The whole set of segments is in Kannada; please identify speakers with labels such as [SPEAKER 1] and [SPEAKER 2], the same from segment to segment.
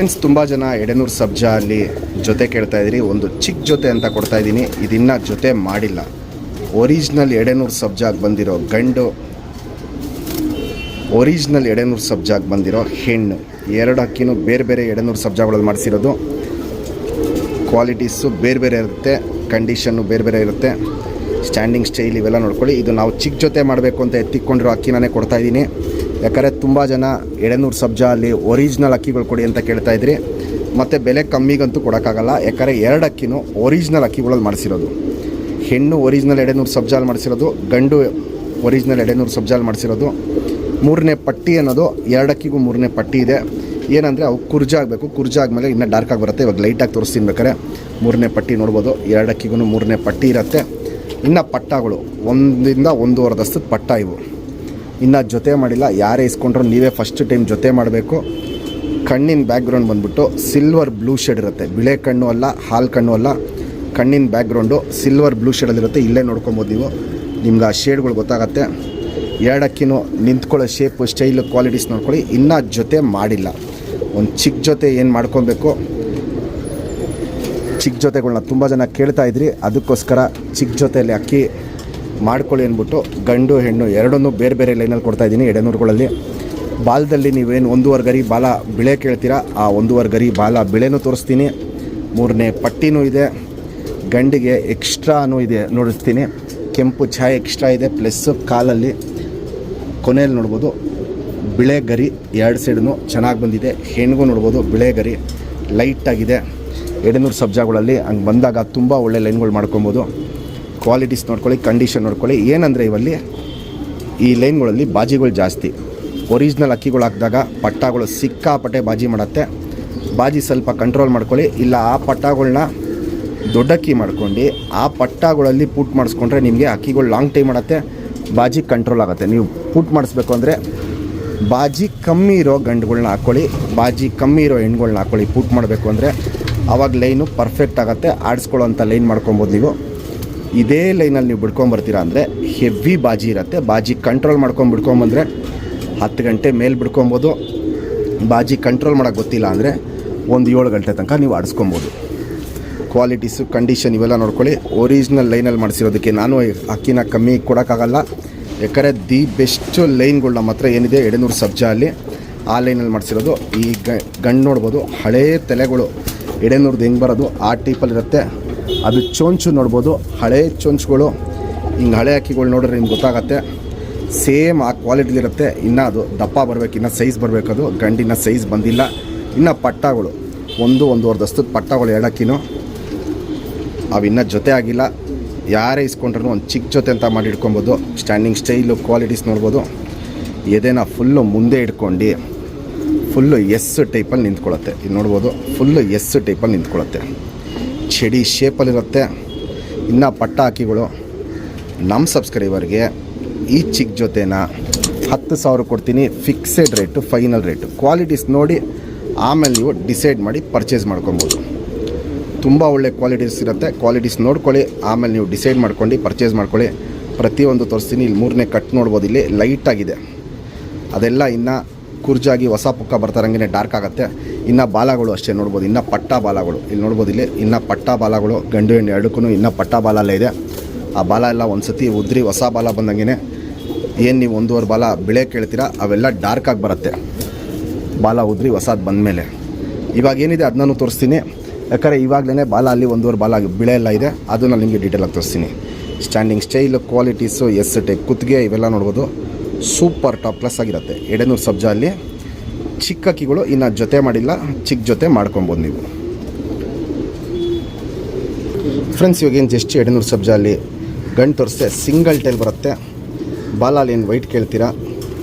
[SPEAKER 1] ಫ್ರೆಂಡ್ಸ್, ತುಂಬ ಜನ ಎಡೆನೂರು ಸಬ್ಜಾ ಅಲ್ಲಿ ಜೊತೆ ಕೇಳ್ತಾ ಇದ್ದೀರಿ. ಒಂದು ಚಿಕ್ಕ ಜೊತೆ ಅಂತ ಕೊಡ್ತಾ ಇದ್ದೀನಿ. ಇದನ್ನ ಜೊತೆ ಮಾಡಿಲ್ಲ. ಒರಿಜಿನಲ್ ಎಡೆನೂರು ಸಬ್ಜಾಗ್ ಬಂದಿರೋ ಗಂಡು, ಒರಿಜಿನಲ್ ಎಡೆನೂರು ಸಬ್ಜಾಗ್ ಬಂದಿರೋ ಹೆಣ್ಣು. ಎರಡು ಅಕ್ಕಿನೂ ಬೇರೆ ಬೇರೆ ಎಡೆನೂರು ಸಬ್ಜಾಗಳಲ್ಲಿ ಮಾಡಿಸಿರೋದು. ಕ್ವಾಲಿಟೀಸು ಬೇರೆ ಬೇರೆ ಇರುತ್ತೆ, ಕಂಡೀಷನ್ನು ಬೇರೆ ಬೇರೆ ಇರುತ್ತೆ, ಸ್ಟ್ಯಾಂಡಿಂಗ್ ಸ್ಟೈಲ್ ಇವೆಲ್ಲ ನೋಡ್ಕೊಳ್ಳಿ. ಇದು ನಾವು ಚಿಕ್ಕ ಜೊತೆ ಮಾಡಬೇಕು ಅಂತ ಎತ್ತಿಕೊಂಡಿರೋ ಅಕ್ಕಿನೇ ಕೊಡ್ತಾಯಿದ್ದೀನಿ. ಯಾಕಂದರೆ ತುಂಬ ಜನ ಎಡೆನೂರು ಸಬ್ಜಾ ಅಲ್ಲಿ ಒರಿಜಿನಲ್ ಅಕ್ಕಿಗಳು ಕೊಡಿ ಅಂತ ಕೇಳ್ತಾ ಇದ್ರಿ. ಮತ್ತು ಬೆಲೆ ಕಮ್ಮಿಗಂತೂ ಕೊಡೋಕ್ಕಾಗಲ್ಲ. ಯಾಕಂದರೆ ಎರಡು ಅಕ್ಕಿನೂ ಒರಿಜಿನಲ್ ಅಕ್ಕಿಗಳಲ್ಲಿ ಮಾಡಿಸಿರೋದು. ಹೆಣ್ಣು ಒರಿಜಿನಲ್ ಎಡೆನೂರು ಸಬ್ಜಾಲ್ ಮಾಡಿಸಿರೋದು, ಗಂಡು ಒರಿಜಿನಲ್ ಎಡೆನೂರು ಸಬ್ಜಾಲ್ ಮಾಡಿಸಿರೋದು. ಮೂರನೇ ಪಟ್ಟಿ ಅನ್ನೋದು ಎರಡು ಅಕ್ಕಿಗೂ ಮೂರನೇ ಪಟ್ಟಿ ಇದೆ. ಏನಂದರೆ ಅವು ಕುರ್ಜಾಗಬೇಕು. ಕುರ್ಜಾಗ್ಮೇಲೆ ಇನ್ನೂ ಡಾರ್ಕಾಗಿ ಬರುತ್ತೆ. ಇವಾಗ ಲೈಟಾಗಿ ತೋರಿಸ್ತೀನಿ ಬೇಕಾರೆ ಮೂರನೇ ಪಟ್ಟಿ ನೋಡ್ಬೋದು. ಎರಡು ಅಕ್ಕಿಗೂ ಮೂರನೇ ಪಟ್ಟಿ ಇರುತ್ತೆ. ಇನ್ನು ಪಟ್ಟಗಳು 1 to 1.5 ದಸ್ತದ ಪಟ್ಟ ಇವು. ಇನ್ನು ಜೊತೆ ಮಾಡಿಲ್ಲ. ಯಾರೇ ಇಸ್ಕೊಂಡ್ರೂ ನೀವೇ ಫಸ್ಟ್ ಟೈಮ್ ಜೊತೆ ಮಾಡಬೇಕು. ಕಣ್ಣಿನ ಬ್ಯಾಕ್ಗ್ರೌಂಡ್ ಬಂದುಬಿಟ್ಟು ಸಿಲ್ವರ್ ಬ್ಲೂ ಶೇಡ್ ಇರುತ್ತೆ. ಬಿಳೆ ಕಣ್ಣು ಅಲ್ಲ, ಹಾಲು ಕಣ್ಣು ಅಲ್ಲ. ಕಣ್ಣಿನ ಬ್ಯಾಕ್ಗ್ರೌಂಡು ಸಿಲ್ವರ್ ಬ್ಲೂ ಶೇಡಲ್ಲಿರುತ್ತೆ. ಇಲ್ಲೇ ನೋಡ್ಕೊಬೋದು ನೀವು. ನಿಮ್ಗೆ ಆ ಶೇಡ್ಗಳು ಗೊತ್ತಾಗತ್ತೆ. ಎರಡು ಅಕ್ಕಿನೂ ನಿಂತ್ಕೊಳ್ಳೋ ಶೇಪು, ಸ್ಟೈಲು, ಕ್ವಾಲಿಟೀಸ್ ನೋಡ್ಕೊಳ್ಳಿ. ಇನ್ನೂ ಜೊತೆ ಮಾಡಿಲ್ಲ. ಒಂದು ಚಿಕ್ಕ ಜೊತೆ ಏನು ಮಾಡ್ಕೊಬೇಕು, ಚಿಕ್ಕ ಜೊತೆಗಳನ್ನ ತುಂಬ ಜನ ಕೇಳ್ತಾ ಇದ್ರಿ. ಅದಕ್ಕೋಸ್ಕರ ಚಿಕ್ಕ ಜೊತೆಯಲ್ಲಿ ಅಕ್ಕಿ ಮಾಡ್ಕೊಳ್ಳಿ ಅಂದ್ಬಿಟ್ಟು ಗಂಡು ಹೆಣ್ಣು ಎರಡನ್ನೂ ಬೇರೆ ಬೇರೆ ಲೈನಲ್ಲಿ ಕೊಡ್ತಾಯಿದ್ದೀನಿ. ಎಡೆನೂರುಗಳಲ್ಲಿ ಬಾಲದಲ್ಲಿ ನೀವೇನು 1.5 ಗರಿ ಬಾಲ ಬಿಳೆ ಕೇಳ್ತೀರಾ, ಆ 1.5 ಗರಿ ಬಾಲ ಬಿಳೆನೂ ತೋರಿಸ್ತೀನಿ. ಮೂರನೇ ಪಟ್ಟಿನೂ ಇದೆ. ಗಂಡಿಗೆ ಎಕ್ಸ್ಟ್ರಾನೂ ಇದೆ, ನೋಡಿಸ್ತೀನಿ. ಕೆಂಪು ಛಾಯೆ ಎಕ್ಸ್ಟ್ರಾ ಇದೆ. ಪ್ಲಸ್ ಕಾಲಲ್ಲಿ ಕೊನೆಯಲ್ಲಿ ನೋಡ್ಬೋದು ಬಿಳೆ ಗರಿ, ಎರಡು ಸೈಡೂ ಚೆನ್ನಾಗಿ ಬಂದಿದೆ. ಹೆಣ್ಗೂ ನೋಡ್ಬೋದು ಬಿಳೆ ಗರಿ ಲೈಟಾಗಿದೆ. ಎಡೆನೂರು ಸಬ್ಜಾಗಳಲ್ಲಿ ಹಂಗೆ ಬಂದಾಗ ತುಂಬ ಒಳ್ಳೆ ಲೈನ್ಗಳು ಮಾಡ್ಕೊಬೋದು. ಕ್ವಾಲಿಟೀಸ್ ನೋಡ್ಕೊಳ್ಳಿ, ಕಂಡೀಷನ್ ನೋಡ್ಕೊಳ್ಳಿ. ಏನಂದರೆ ಇವಲ್ಲಿ ಈ ಲೈನ್ಗಳಲ್ಲಿ ಬಾಜಿಗಳು ಜಾಸ್ತಿ. ಒರಿಜಿನಲ್ ಅಕ್ಕಿಗಳು ಹಾಕಿದಾಗ ಪಟ್ಟಗಳು ಸಿಕ್ಕಾಪಟ್ಟೆ ಬಾಜಿ ಮಾಡುತ್ತೆ. ಬಾಜಿ ಸ್ವಲ್ಪ ಕಂಟ್ರೋಲ್ ಮಾಡ್ಕೊಳ್ಳಿ. ಇಲ್ಲ ಆ ಪಟ್ಟಗಳನ್ನ ದೊಡ್ಡಕ್ಕಿ ಮಾಡ್ಕೊಂಡು ಆ ಪಟ್ಟಗಳಲ್ಲಿ ಪುಟ್ ಮಾಡಿಸ್ಕೊಂಡ್ರೆ ನಿಮಗೆ ಅಕ್ಕಿಗಳು ಲಾಂಗ್ ಟೈಮ್ ಮಾಡುತ್ತೆ, ಬಾಜಿ ಕಂಟ್ರೋಲ್ ಆಗುತ್ತೆ. ನೀವು ಪುಟ್ ಮಾಡಿಸ್ಬೇಕು ಅಂದರೆ ಬಾಜಿ ಕಮ್ಮಿ ಇರೋ ಗಂಡುಗಳ್ನ ಹಾಕ್ಕೊಳ್ಳಿ, ಬಾಜಿ ಕಮ್ಮಿ ಇರೋ ಹೆಣ್ಗಳ್ನ ಹಾಕ್ಕೊಳ್ಳಿ. ಪುಟ್ ಮಾಡಬೇಕು ಅಂದರೆ ಆವಾಗ ಲೈನು ಪರ್ಫೆಕ್ಟ್ ಆಗುತ್ತೆ. ಆಡಿಸ್ಕೊಳ್ಳೋಂಥ ಲೈನ್ ಮಾಡ್ಕೊಬೋದು ನೀವು. ಇದೇ ಲೈನಲ್ಲಿ ನೀವು ಬಿಡ್ಕೊಂಬರ್ತೀರಾ ಅಂದರೆ ಹೆವಿ ಬಾಜಿ ಇರುತ್ತೆ. ಬಾಜಿ ಕಂಟ್ರೋಲ್ ಬಿಡ್ಕೊಂಬಂದರೆ 10 ಗಂಟೆ ಮೇಲೆ ಬಿಡ್ಕೊಬೋದು. ಬಾಜಿ ಕಂಟ್ರೋಲ್ ಮಾಡೋಕ್ಕೆ ಗೊತ್ತಿಲ್ಲ ಅಂದರೆ 7 ಗಂಟೆ ತನಕ ನೀವು ಆಡಿಸ್ಕೊಬೋದು. ಕ್ವಾಲಿಟೀಸು, ಕಂಡೀಷನ್ ಇವೆಲ್ಲ ನೋಡ್ಕೊಳ್ಳಿ. ಒರಿಜಿನಲ್ ಲೈನಲ್ಲಿ ಮಾಡಿಸಿರೋದಕ್ಕೆ ನಾನು ಅಕ್ಕಿನ ಕಮ್ಮಿ ಕೊಡೋಕ್ಕಾಗಲ್ಲ. ಯಾಕಂದರೆ ದಿ ಬೆಸ್ಟು ಲೈನ್ಗಳು ನಮ್ಮ ಹತ್ರ ಏನಿದೆ ಎಡೆನೂರು ಸಬ್ಜಾ ಅಲ್ಲಿ, ಆ ಲೈನಲ್ಲಿ ಮಾಡಿಸಿರೋದು. ಈ ಗಂಡು ನೋಡ್ಬೋದು, ಹಳೇ ತಲೆಗಳು ಎಡೆನೂರ್ದು ಹೆಂಗೆ ಬರೋದು ಆ ಟೈಪಲ್ಲಿರುತ್ತೆ. ಅದು ಚೊಂಚು ನೋಡ್ಬೋದು, ಹಳೇ ಚೊಂಚುಗಳು. ಹಿಂಗೆ ಹಳೆ ಅಕ್ಕಿಗಳು ನೋಡಿದ್ರೆ ನಿಮ್ಗೆ ಗೊತ್ತಾಗತ್ತೆ. ಸೇಮ್ ಆ ಕ್ವಾಲಿಟಿಲಿರುತ್ತೆ. ಇನ್ನೂ ಅದು ದಪ್ಪ ಬರಬೇಕು, ಇನ್ನೂ ಸೈಜ್ ಬರಬೇಕದು. ಗಂಡಿನ ಸೈಜ್ ಬಂದಿಲ್ಲ. ಇನ್ನು ಪಟ್ಟಗಳು 1.5 ದಸ್ತದ ಪಟ್ಟಗಳು ಎರಡು ಅಕ್ಕಿನೂ ಅವು ಇನ್ನೂ ಜೊತೆ ಆಗಿಲ್ಲ. ಯಾರೇ ಇಸ್ಕೊಂಡ್ರೂ ಒಂದು ಚಿಕ್ಕ ಜೊತೆ ಅಂತ ಮಾಡಿ ಇಟ್ಕೊಬೋದು. ಸ್ಟ್ಯಾಂಡಿಂಗ್ ಸ್ಟೈಲು, ಕ್ವಾಲಿಟೀಸ್ ನೋಡ್ಬೋದು. ಎದೆನ ಫುಲ್ಲು ಮುಂದೆ ಇಟ್ಕೊಂಡು ಫುಲ್ಲು ಎಸ್ ಟೈಪಲ್ಲಿ ನಿಂತ್ಕೊಳ್ಳುತ್ತೆ. ಇದು ನೋಡ್ಬೋದು, ಫುಲ್ಲು ಎಸ್ ಟೈಪಲ್ಲಿ ನಿಂತ್ಕೊಳ್ಳುತ್ತೆ. ಚಡಿ ಶೇಪಲ್ಲಿರುತ್ತೆ. ಇನ್ನು ಪಟ್ಟ ಅಕ್ಕಿಗಳು ನಮ್ಮ ಸಬ್ಸ್ಕ್ರೈಬರ್ಗೆ ಈ ಚಿಕ್ಕ ಜೊತೆನ 10,000 ಕೊಡ್ತೀನಿ. Fixed rate, final rate. Qualities ನೋಡಿ ಆಮೇಲೆ ನೀವು ಡಿಸೈಡ್ ಮಾಡಿ ಪರ್ಚೇಸ್ ಮಾಡ್ಕೊಬೋದು. ತುಂಬ ಒಳ್ಳೆ ಕ್ವಾಲಿಟೀಸ್ ಇರುತ್ತೆ. ಕ್ವಾಲಿಟೀಸ್ ನೋಡ್ಕೊಳ್ಳಿ, ಆಮೇಲೆ ನೀವು ಡಿಸೈಡ್ ಮಾಡ್ಕೊಂಡು ಪರ್ಚೇಸ್ ಮಾಡ್ಕೊಳ್ಳಿ. ಪ್ರತಿಯೊಂದು ತೋರಿಸ್ತೀನಿ. ಇಲ್ಲಿ ಮೂರನೇ ಕಟ್ ನೋಡ್ಬೋದು, ಇಲ್ಲಿ ಲೈಟಾಗಿದೆ. ಅದೆಲ್ಲ ಇನ್ನು ಕುರ್ಜಾಗಿ ಹೊಸ ಪುಕ್ಕ ಬರ್ತಾರಂಗೆ ಡಾರ್ಕ್ ಆಗುತ್ತೆ. ಇನ್ನು ಬಾಲಗಳು ಅಷ್ಟೇ ನೋಡ್ಬೋದು. ಇನ್ನು ಪಟ್ಟ ಬಾಲಗಳು ಇಲ್ಲಿ ನೋಡ್ಬೋದು. ಇಲ್ಲಿ ಇನ್ನು ಪಟ್ಟ ಬಾಲಗಳು ಗಂಡು ಹೆಣ್ಣು ಎರಡಕ್ಕೂ ಇನ್ನೂ ಪಟ್ಟ ಬಾಲ ಎಲ್ಲ ಇದೆ. ಆ ಬಾಲ ಎಲ್ಲ ಒಂದು ಸತಿ ಉದ್ರಿ ಹೊಸ ಬಾಲ ಬಂದಂಗೆ ಏನು ನೀವು 1.5 ಬಾಲ ಬಿಳೆ ಕೇಳ್ತೀರಾ ಅವೆಲ್ಲ ಡಾರ್ಕಾಗಿ ಬರುತ್ತೆ. ಬಾಲ ಉದ್ರಿ ಹೊಸದು ಬಂದಮೇಲೆ ಇವಾಗ ಏನಿದೆ ಅದನ್ನೂ ತೋರಿಸ್ತೀನಿ. ಯಾಕಂದರೆ ಇವಾಗಲೇ ಬಾಲ ಅಲ್ಲಿ 1.5 ಬಾಲ ಬಿಳೆ ಎಲ್ಲ ಇದೆ. ಅದು ನಾನು ನಿಮಗೆ ಡೀಟೇಲಾಗಿ ತೋರಿಸ್ತೀನಿ. Standing style, qualities, S type ಕುತ್ತಿಗೆ ಇವೆಲ್ಲ ನೋಡ್ಬೋದು. ಸೂಪರ್ ಟಾಪ್ ಕ್ಲಾಸ್ ಆಗಿರುತ್ತೆ. ಎಡೆನೂರು ಸಬ್ಜಾ ಅಲ್ಲಿ ಚಿಕ್ಕ ಅಕ್ಕಿಗಳು ಇನ್ನು ಜೊತೆ ಮಾಡಿಲ್ಲ. ಚಿಕ್ಕ ಜೊತೆ ಮಾಡ್ಕೊಬೋದು ನೀವು. ಫ್ರೆಂಡ್ಸ್, ಇವಾಗೇನು ಜಸ್ಟ್ ಎಡೆನೂರು ಸಬ್ಜಾ ಅಲ್ಲಿ ಗಂಡು ತೋರಿಸ್ತೆ ಸಿಂಗಲ್ ಟೈಲ್ ಬರುತ್ತೆ. ಬಾಲಲ್ಲಿ ಏನು ವೈಟ್ ಕೇಳ್ತೀರಾ,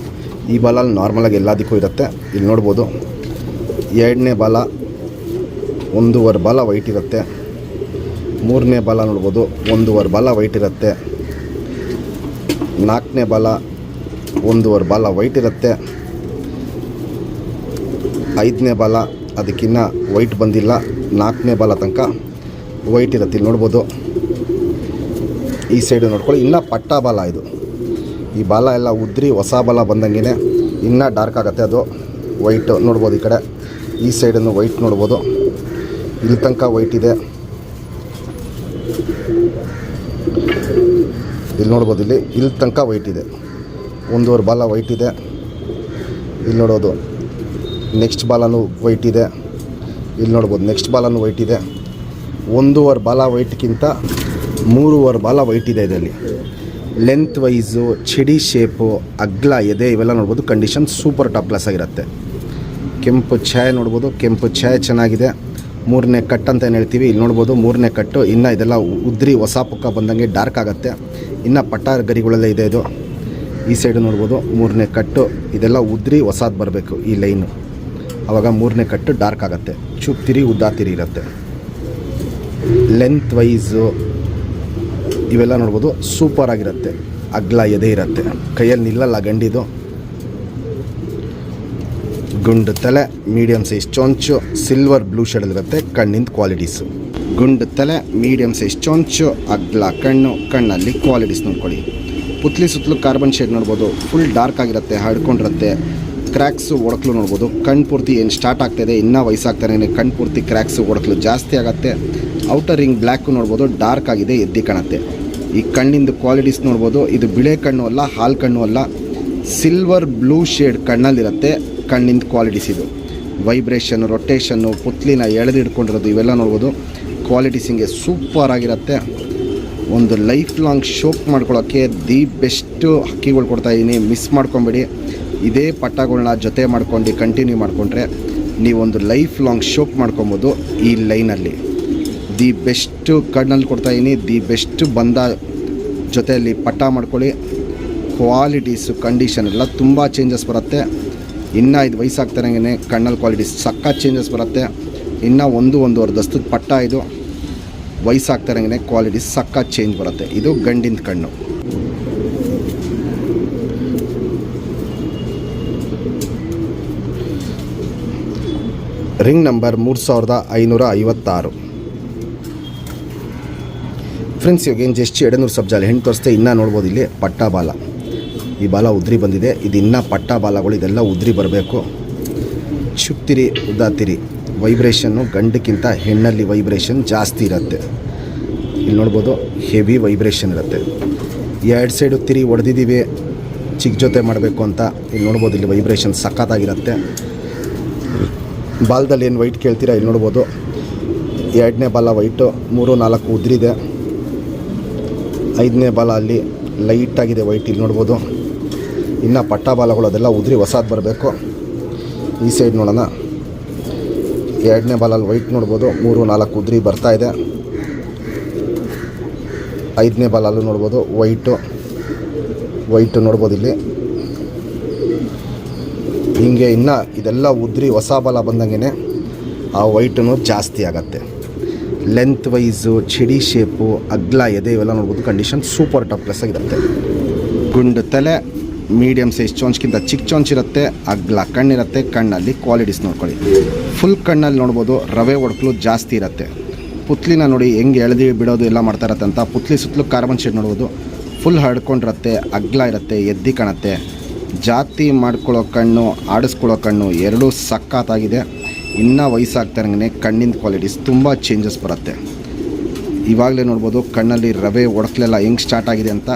[SPEAKER 1] ಈ ಬಾಲಲ್ಲಿ ನಾರ್ಮಲಾಗಿ ಎಲ್ಲದಕ್ಕೂ ಇರುತ್ತೆ. ಇಲ್ಲಿ ನೋಡ್ಬೋದು, ಎರಡನೇ ಬಾಲ 1.5 ಬಾಲ ವೈಟ್ ಇರುತ್ತೆ. ಮೂರನೇ ಬಾಲ ನೋಡ್ಬೋದು 1.5 ಬಾಲ ವೈಟ್ ಇರುತ್ತೆ. ನಾಲ್ಕನೇ ಬಾಲ 1.5 ಬಾಲ ವೈಟ್ ಇರುತ್ತೆ. 5ನೇ ಬಾಲ ಅದಕ್ಕಿನ್ನ ವೈಟ್ ಬಂದಿಲ್ಲ. 4ನೇ ಬಾಲ ತನಕ ವೈಟ್ ಇರುತ್ತೆ. ಇಲ್ಲಿ ನೋಡ್ಬೋದು, ಈ ಸೈಡು ನೋಡ್ಕೊಳ್ಳಿ. ಇನ್ನೂ ಪಟ್ಟ ಬಾಲ ಇದು. ಈ ಬಾಲ ಎಲ್ಲ ಉದ್ರಿ ಹೊಸ ಬಾಲ ಬಂದಂಗೆ ಇನ್ನೂ ಡಾರ್ಕ್ ಆಗುತ್ತೆ. ಅದು ವೈಟು ನೋಡ್ಬೋದು. ಈ ಕಡೆ ಈ ಸೈಡನ್ನು ವೈಟ್ ನೋಡ್ಬೋದು, ಇಲ್ಲಿ ತನಕ ವೈಟ್ ಇದೆ. ಇಲ್ಲಿ ನೋಡ್ಬೋದು, ಇಲ್ಲಿ ತನಕ ವೈಟ್ ಇದೆ. 1.5 ಬಾಲ ವೈಟ್ ಇದೆ. ಇಲ್ಲಿ ನೋಡೋದು ನೆಕ್ಸ್ಟ್ ಬಾಲನು ವೈಟ್ ಇದೆ. ಇಲ್ಲಿ ನೋಡ್ಬೋದು ನೆಕ್ಸ್ಟ್ ಬಾಲನು ವೈಟ್ ಇದೆ. 1.5 ಬಾಲ ವೈಟ್ಗಿಂತ 3.5 ಬಾಲ ವೈಟ್ ಇದೆ ಇದರಲ್ಲಿ. ಲೆಂತ್ ವೈಸು, ಚಿಡಿ ಶೇಪು, ಅಗ್ಲ ಎದೆ ಇವೆಲ್ಲ ನೋಡ್ಬೋದು. ಕಂಡೀಷನ್ ಸೂಪರ್ ಟಾಪ್ ಕ್ಲಾಸ್ ಆಗಿರುತ್ತೆ. ಕೆಂಪು ಛಾಯೆ ನೋಡ್ಬೋದು, ಕೆಂಪು ಛಾಯೆ ಚೆನ್ನಾಗಿದೆ. 3ನೇ ಕಟ್ ಅಂತ ಏನು ಹೇಳ್ತೀವಿ, ಇಲ್ಲಿ ನೋಡ್ಬೋದು 3ನೇ ಕಟ್ಟು. ಇನ್ನು ಇದೆಲ್ಲ ಉದ್ರಿ ಹೊಸ ಪುಕ್ಕ ಬಂದಂಗೆ ಡಾರ್ಕ್ ಆಗುತ್ತೆ. ಇನ್ನು ಪಟ್ಟ ಗರಿಗಳಲ್ಲೇ ಇದೆ ಇದು. ಈ ಸೈಡು ನೋಡ್ಬೋದು 3ನೇ ಕಟ್ಟು. ಇದೆಲ್ಲ ಉದ್ರಿ ಹೊಸದು ಬರಬೇಕು ಈ ಲೈನು, ಆವಾಗ 3ನೇ ಕಟ್ಟು ಡಾರ್ಕ್ ಆಗುತ್ತೆ. ಚೂಪ್ ತಿರಿ ಉದ್ದ ತಿರಿ ಇರುತ್ತೆ. ಲೆಂತ್ ವೈಸು ಇವೆಲ್ಲ ನೋಡ್ಬೋದು ಸೂಪರ್ ಆಗಿರುತ್ತೆ. ಅಗ್ಲ ಎದೆ ಇರುತ್ತೆ, ಕೈಯಲ್ಲಿ ನಿಲ್ಲಲ್ಲ ಗಂಡಿದು. ಗುಂಡು ತಲೆ, ಮೀಡಿಯಮ್ ಸೈಜ್ ಚೊಂಚು, ಸಿಲ್ವರ್ ಬ್ಲೂ ಶೇಡಲ್ಲಿರುತ್ತೆ. ಕಣ್ಣಿಂದ ಕ್ವಾಲಿಟೀಸು ಗುಂಡು ತಲೆ, ಮೀಡಿಯಮ್ ಸೈಜ್ ಚೊಂಚು, ಅಗ್ಲ ಕಣ್ಣು, ಕಣ್ಣಲ್ಲಿ ಕ್ವಾಲಿಟೀಸ್ ನೋಡ್ಕೊಳ್ಳಿ. ಪುತ್ಲಿ ಸುತ್ತಲೂ ಕಾರ್ಬನ್ ಶೇಡ್ ನೋಡ್ಬೋದು, ಫುಲ್ ಡಾರ್ಕ್ ಆಗಿರುತ್ತೆ, ಹರ್ಕೊಂಡಿರುತ್ತೆ. ಕ್ರ್ಯಾಕ್ಸು ಒಡಕಲು ನೋಡ್ಬೋದು. ಕಣ್ಣು ಪೂರ್ತಿ ಏನು ಸ್ಟಾರ್ಟ್ ಆಗ್ತಾಯಿದೆ, ಇನ್ನೂ ವಯಸ್ಸಾಗ್ತಾನೆ ಕಣ್ಣು ಪೂರ್ತಿ ಕ್ರ್ಯಾಕ್ಸು ಒಡಕಲು ಜಾಸ್ತಿ ಆಗುತ್ತೆ. ಔಟರ್ ರಿಂಗ್ ಬ್ಲ್ಯಾಕು ನೋಡ್ಬೋದು, ಡಾರ್ಕ್ ಆಗಿದೆ, ಎದ್ದಿ ಕಾಣುತ್ತೆ. ಈ ಕಣ್ಣಿಂದು ಕ್ವಾಲಿಟೀಸ್ ನೋಡ್ಬೋದು. ಇದು ಬಿಳೆ ಕಣ್ಣು ಅಲ್ಲ, ಹಾಲು ಕಣ್ಣು ಅಲ್ಲ, ಸಿಲ್ವರ್ ಬ್ಲೂ ಶೇಡ್ ಕಣ್ಣಲ್ಲಿರುತ್ತೆ. ಕಣ್ಣಿಂದ ಕ್ವಾಲಿಟೀಸ್ ಇದು. ವೈಬ್ರೇಷನ್ನು, ರೊಟೇಷನ್ನು, ಪುತ್ಲಿನ ಎಳೆದು ಹಿಡ್ಕೊಂಡಿರೋದು ಇವೆಲ್ಲ ನೋಡ್ಬೋದು. ಕ್ವಾಲಿಟೀಸ್ ಹಿಂಗೆ ಸೂಪರ್ ಆಗಿರುತ್ತೆ. ಒಂದು ಲೈಫ್ ಲಾಂಗ್ ಶೋಕ್ ಮಾಡ್ಕೊಳ್ಳೋಕ್ಕೆ ದಿ ಬೆಸ್ಟು ಹಕ್ಕಿಗಳು ಕೊಡ್ತಾಯಿದ್ದೀನಿ. ಮಿಸ್ ಮಾಡ್ಕೊಬೇಡಿ. ಇದೇ ಪಟ್ಟಗಳನ್ನ ಜೊತೆ ಮಾಡ್ಕೊಂಡು ಕಂಟಿನ್ಯೂ ಮಾಡಿಕೊಂಡ್ರೆ ನೀವೊಂದು ಲೈಫ್ ಲಾಂಗ್ ಶೋಕ್ ಮಾಡ್ಕೊಬೋದು. ಈ ಲೈನಲ್ಲಿ ದಿ ಬೆಸ್ಟು ಕಣ್ಣಲ್ಲಿ ಕೊಡ್ತಾಯಿದ್ದೀನಿ. ದಿ ಬೆಸ್ಟು ಬಂದ ಜೊತೆಯಲ್ಲಿ ಪಟ್ಟ ಮಾಡ್ಕೊಳ್ಳಿ. ಕ್ವಾಲಿಟೀಸು, ಕಂಡೀಷನ್ ಎಲ್ಲ ತುಂಬ ಚೇಂಜಸ್ ಬರುತ್ತೆ. ಇನ್ನು ಇದು ವಯಸ್ಸಾಗ್ತಾರಂಗೆ ಕಣ್ಣಲ್ಲಿ ಕ್ವಾಲಿಟೀಸ್ ಸಖತ್ ಚೇಂಜಸ್ ಬರುತ್ತೆ. ಇನ್ನು 1.5 ದಸ್ತದ ಪಟ್ಟ ಇದು. ವಯಸ್ಸಾಗ್ತಾರಂಗೆ ಕ್ವಾಲಿಟೀಸ್ ಸಖತ್ ಚೇಂಜ್ ಬರುತ್ತೆ. ಇದು ಗಂಡಿನ ಕಣ್ಣು. Ring number 3556. ಫ್ರೆಂಡ್ಸ್, ಇವಾಗ ಏನು ಜಸ್ಟ್ 200 ಸಬ್ಜಾಲಿ ಹೆಣ್ಣು ತೋರಿಸ್ತೆ. ಇನ್ನೂ ನೋಡ್ಬೋದು ಇಲ್ಲಿ ಪಟ್ಟ ಬಾಲ. ಈ ಬಾಲ ಉದ್ರಿ ಬಂದಿದೆ. ಇದು ಇನ್ನೂ ಪಟ್ಟ ಬಾಲಗಳು ಇದೆಲ್ಲ ಉದ್ರಿ ಬರಬೇಕು. ಚುಪ್ತಿರಿ ಉದ್ದಾತಿರಿ. ವೈಬ್ರೇಷನ್ನು ಗಂಡಕ್ಕಿಂತ ಹೆಣ್ಣಲ್ಲಿ ವೈಬ್ರೇಷನ್ ಜಾಸ್ತಿ ಇರುತ್ತೆ. ಇಲ್ಲಿ ನೋಡ್ಬೋದು ಹೆವಿ ವೈಬ್ರೇಷನ್ ಇರುತ್ತೆ. 2 ಸೈಡು ತಿರಿ ಹೊಡೆದಿದ್ದೀವಿ ಚಿಕ್ಕ ಜೊತೆ ಮಾಡಬೇಕು ಅಂತ. ಇಲ್ಲಿ ನೋಡ್ಬೋದು, ಇಲ್ಲಿ ವೈಬ್ರೇಷನ್ ಸಖತ್ತಾಗಿರುತ್ತೆ. ಬಾಲದಲ್ಲಿ ಏನು ವೈಟ್ ಕೇಳ್ತೀರಾ, ಇಲ್ಲಿ ನೋಡ್ಬೋದು 2ನೇ ಬಾಲ ವೈಟು, 3-4 ಉದ್ರಿದೆ. 5ನೇ ಬಾಲ ಅಲ್ಲಿ ಲೈಟಾಗಿದೆ ವೈಟ್. ಇಲ್ಲಿ ನೋಡ್ಬೋದು ಇನ್ನು ಪಟ್ಟ ಬಾಲಗಳು ಅದೆಲ್ಲ ಉದ್ರಿ ಹೊಸದು ಬರಬೇಕು. ಈ ಸೈಡ್ ನೋಡೋಣ. 2ನೇ ಬಾಲಲ್ಲಿ ವೈಟ್ ನೋಡ್ಬೋದು, 3-4 ಉದ್ರಿ ಬರ್ತಾಯಿದೆ. 5ನೇ ಬಾಲಲ್ಲೂ ನೋಡ್ಬೋದು ವೈಟು ನೋಡ್ಬೋದು ಇಲ್ಲಿ. ಹೀಗೆ ಇನ್ನು ಇದೆಲ್ಲ ಉದ್ರಿ ಹೊಸ ಬಾಲ ಬಂದಂಗೆ ಆ ವೈಟೂ ಜಾಸ್ತಿ ಆಗತ್ತೆ. ಲೆಂತ್ ವೈಸು, ಚಿಡಿ ಶೇಪು, ಅಗ್ಲ ಎದೆ ಇವೆಲ್ಲ ನೋಡ್ಬೋದು. ಕಂಡೀಷನ್ ಸೂಪರ್ ಟಾಪ್ ಕ್ಲಾಸ್ ಆಗಿರುತ್ತೆ. ಗುಂಡು ತಲೆ, ಮೀಡಿಯಮ್ ಸೈಜ್ ಚೊಂಚ್ಗಿಂತ ಚಿಕ್ಕ ಚೊಂಚಿರುತ್ತೆ. ಅಗ್ಲ ಕಣ್ಣಿರುತ್ತೆ. ಕಣ್ಣಲ್ಲಿ ಕ್ವಾಲಿಟೀಸ್ ನೋಡ್ಕೊಳ್ಳಿ. ಫುಲ್ ಕಣ್ಣಲ್ಲಿ ನೋಡ್ಬೋದು ರವೆ ಒಡಕಲು ಜಾಸ್ತಿ ಇರುತ್ತೆ. ಪುತ್ಲಿನ ನೋಡಿ ಹೆಂಗೆ ಎಳೆದು ಬಿಡೋದು ಎಲ್ಲ ಮಾಡ್ತಾ ಇರತ್ತೆ ಅಂತ. ಪುತ್ಲಿ ಸುತ್ತಲೂ ಕಾರ್ಬನ್ ಶೇಡ್ ನೋಡ್ಬೋದು. ಫುಲ್ ಹರ್ಡ್ಕೊಂಡಿರುತ್ತೆ, ಅಗ್ಲ ಇರುತ್ತೆ, ಎದ್ದಿ ಕಾಣುತ್ತೆ. ಜಾತಿ ಮಾಡ್ಕೊಳ್ಳೋ ಕಣ್ಣು, ಆಡಿಸ್ಕೊಳ್ಳೋ ಕಣ್ಣು ಎರಡೂ ಸಖತ್ತಾಗಿದೆ. ಇನ್ನೂ ವಯಸ್ಸಾಗ್ತಾರಂಗೆ ಕಣ್ಣಿನ ಕ್ವಾಲಿಟೀಸ್ ತುಂಬ ಚೇಂಜಸ್ ಬರುತ್ತೆ. ಇವಾಗಲೇ ನೋಡ್ಬೋದು ಕಣ್ಣಲ್ಲಿ ರವೆ ಒಡಕಲೆಲ್ಲ ಹೆಂಗೆ ಸ್ಟಾರ್ಟ್ ಆಗಿದೆ ಅಂತ.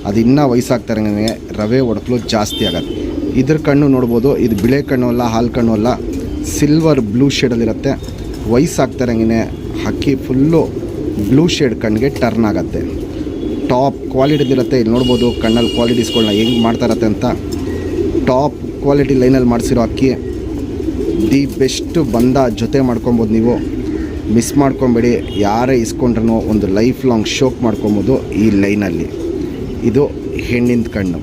[SPEAKER 1] ಅದು ಇನ್ನೂ ವಯಸ್ಸಾಗ್ತಾರಂಗೆ ರವೆ ಒಡಕಲು ಜಾಸ್ತಿ ಆಗುತ್ತೆ. ಇದ್ರ ಕಣ್ಣು ನೋಡ್ಬೋದು, ಇದು ಬಿಳೆ ಕಣ್ಣು ಅಲ್ಲ, ಹಾಲು ಕಣ್ಣು ಅಲ್ಲ, ಸಿಲ್ವರ್ ಬ್ಲೂ ಶೇಡಲ್ಲಿರುತ್ತೆ. ವಯಸ್ಸಾಗ್ತಾರಂಗೆ ಹಕ್ಕಿ ಫುಲ್ಲು ಬ್ಲೂ ಶೇಡ್ ಕಣ್ಣಿಗೆ ಟರ್ನ್ ಆಗುತ್ತೆ. ಟಾಪ್ ಕ್ವಾಲಿಟಿದಿರುತ್ತೆ. ಇಲ್ಲಿ ನೋಡ್ಬೋದು ಕಣ್ಣಲ್ಲಿ ಕ್ವಾಲಿಟೀಸ್ಗಳನ್ನ ಹೆಂಗೆ ಮಾಡ್ತಾ ಇರತ್ತೆ ಅಂತ. ಟಾಪ್ ಕ್ವಾಲಿಟಿ ಲೈನಲ್ಲಿ ಮಾಡಿಸಿರೋ ಅಕ್ಕಿ. ದಿ ಬೆಸ್ಟು ಬಂದ ಜೊತೆ ಮಾಡ್ಕೊಬೋದು ನೀವು. ಮಿಸ್ ಮಾಡ್ಕೊಬೇಡಿ. ಯಾರೇ ಇಸ್ಕೊಂಡ್ರೂ ಒಂದು ಲೈಫ್ ಲಾಂಗ್ ಶೋಕ್ ಮಾಡ್ಕೊಬೋದು ಈ ಲೈನಲ್ಲಿ. ಇದು ಹೆಣ್ಣಿನ ಕಣ್ಣು.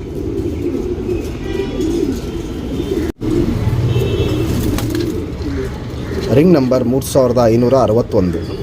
[SPEAKER 1] Ring number 3561.